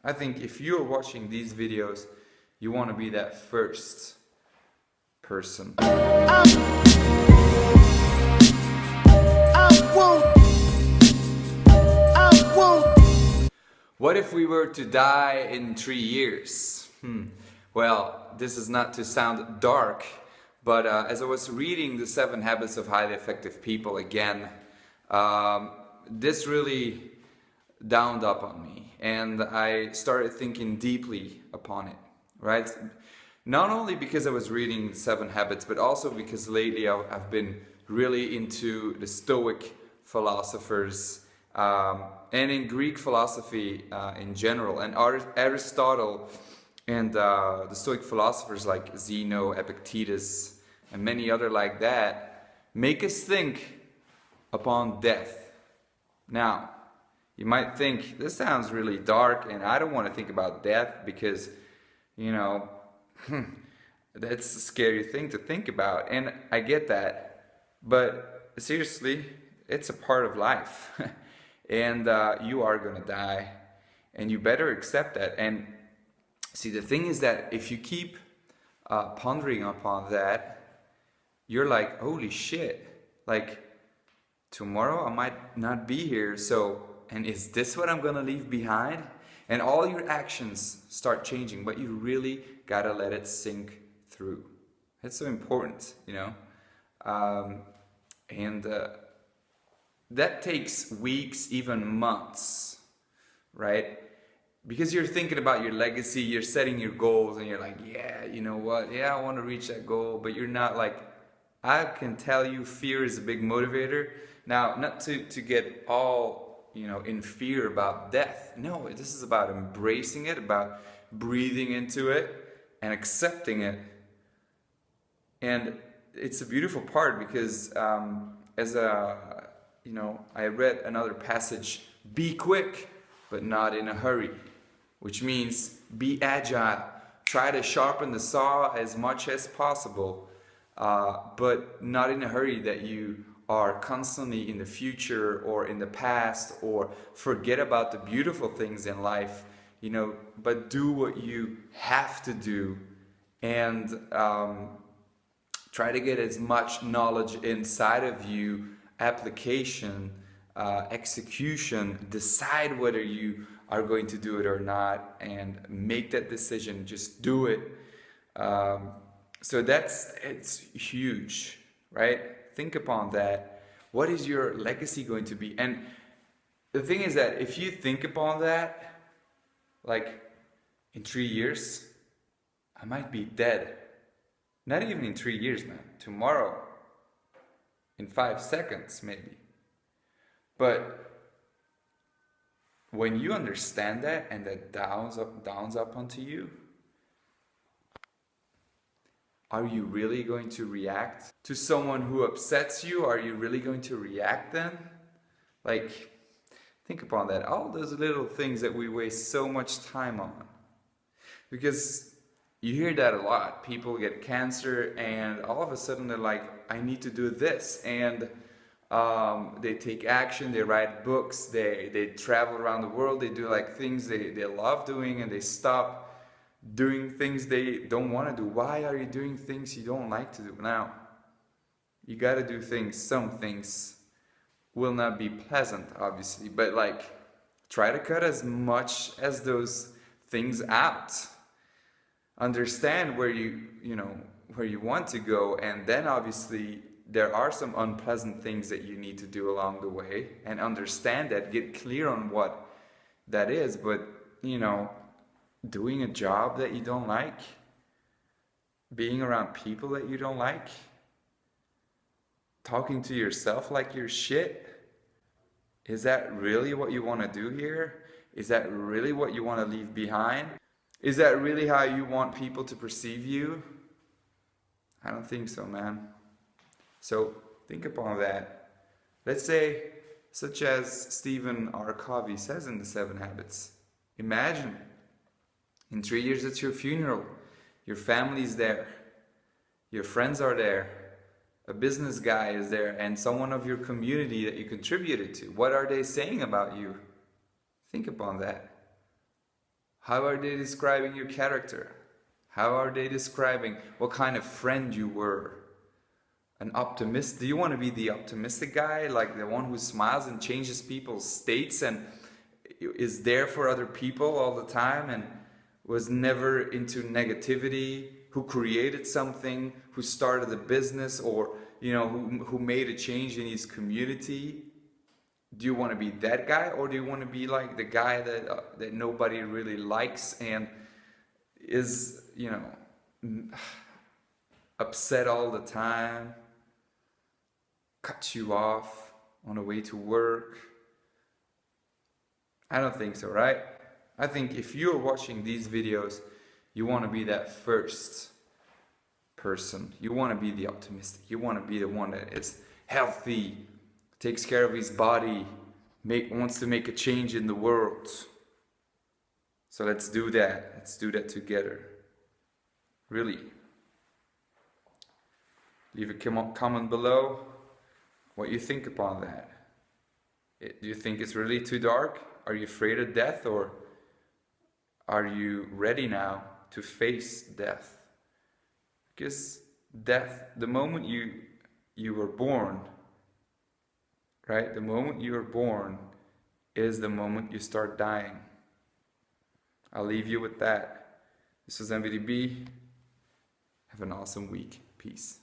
I think if you're watching these videos, you want to be that first person. What if we were to die in 3 years? Well, this is not to sound dark, but as I was reading The 7 Habits of Highly Effective People again, this really dawned up on me, and I started thinking deeply upon it, right? Not only because I was reading 7 Habits, but also because lately I've been really into the Stoic philosophers, and in Greek philosophy in general, and Aristotle and the Stoic philosophers like Zeno, Epictetus, and many other like that make us think upon death. Now, you might think, this sounds really dark and I don't want to think about death because, you know, that's a scary thing to think about, and I get that, but seriously, it's a part of life. And you are gonna die, and you better accept that. And see, the thing is that if you keep pondering upon that, you're like, holy shit, like tomorrow I might not be here, so, and is this what I'm gonna leave behind? And all your actions start changing, but you really gotta let it sink through. It's so important, you know. That takes weeks, even months, right? Because you're thinking about your legacy, you're setting your goals, and you're like, yeah, you know what? Yeah, I want to reach that goal, but you're not like, I can tell you fear is a big motivator. Now, not to get all, you know, in fear about death. No, this is about embracing it, about breathing into it and accepting it. And it's a beautiful part because you know, I read another passage, be quick, but not in a hurry, which means be agile, try to sharpen the saw as much as possible, but not in a hurry that you are constantly in the future or in the past or forget about the beautiful things in life, you know, but do what you have to do, and try to get as much knowledge inside of you, application, execution, decide whether you are going to do it or not, and make that decision, just do it. So it's huge, right? Think upon that. What is your legacy going to be? And the thing is that if you think upon that, like in 3 years, I might be dead. Not even in 3 years, man. Tomorrow. In 5 seconds, maybe. But when you understand that and that downs up onto you, are you really going to react to someone who upsets you? Are you really going to react then? Like, think upon that. All those little things that we waste so much time on. Because you hear that a lot. People get cancer and all of a sudden they're like, I need to do this. And they take action, they write books, they travel around the world, they do like things they love doing, and they stop doing things they don't want to do. Why are you doing things you don't like to do? Now, you got to do things. Some things will not be pleasant, obviously, but like try to cut as much as those things out. Understand where where you want to go, and then obviously there are some unpleasant things that you need to do along the way, and understand that, get clear on what that is. But you know, doing a job that you don't like, being around people that you don't like, talking to yourself like you're shit, is that really what you want to do here? Is that really what you want to leave behind? Is that really how you want people to perceive you? I don't think so, man. So think upon that. Let's say, such as Stephen R. Covey says in The 7 Habits, imagine in 3 years it's your funeral, your family's there, your friends are there, a business guy is there, and someone of your community that you contributed to. What are they saying about you? Think upon that. How are they describing your character? How are they describing what kind of friend you were? An optimist? Do you want to be the optimistic guy, like the one who smiles and changes people's states and is there for other people all the time and was never into negativity, who created something, who started a business, or who made a change in his community? Do you want to be that guy, or do you want to be like the guy that nobody really likes and is upset all the time, cut you off on the way to work? I don't think so, right? I think if you're watching these videos, you want to be that first person. You want to be the optimistic. You want to be the one that is healthy, takes care of his body, wants to make a change in the world. So let's do that. Let's do that together. Really. Leave a comment below what you think upon that. Do you think it's really too dark? Are you afraid of death, or are you ready now to face death? Because death, the moment you were born, right? The moment you are born is the moment you start dying. I'll leave you with that. This was MVDB. Have an awesome week. Peace.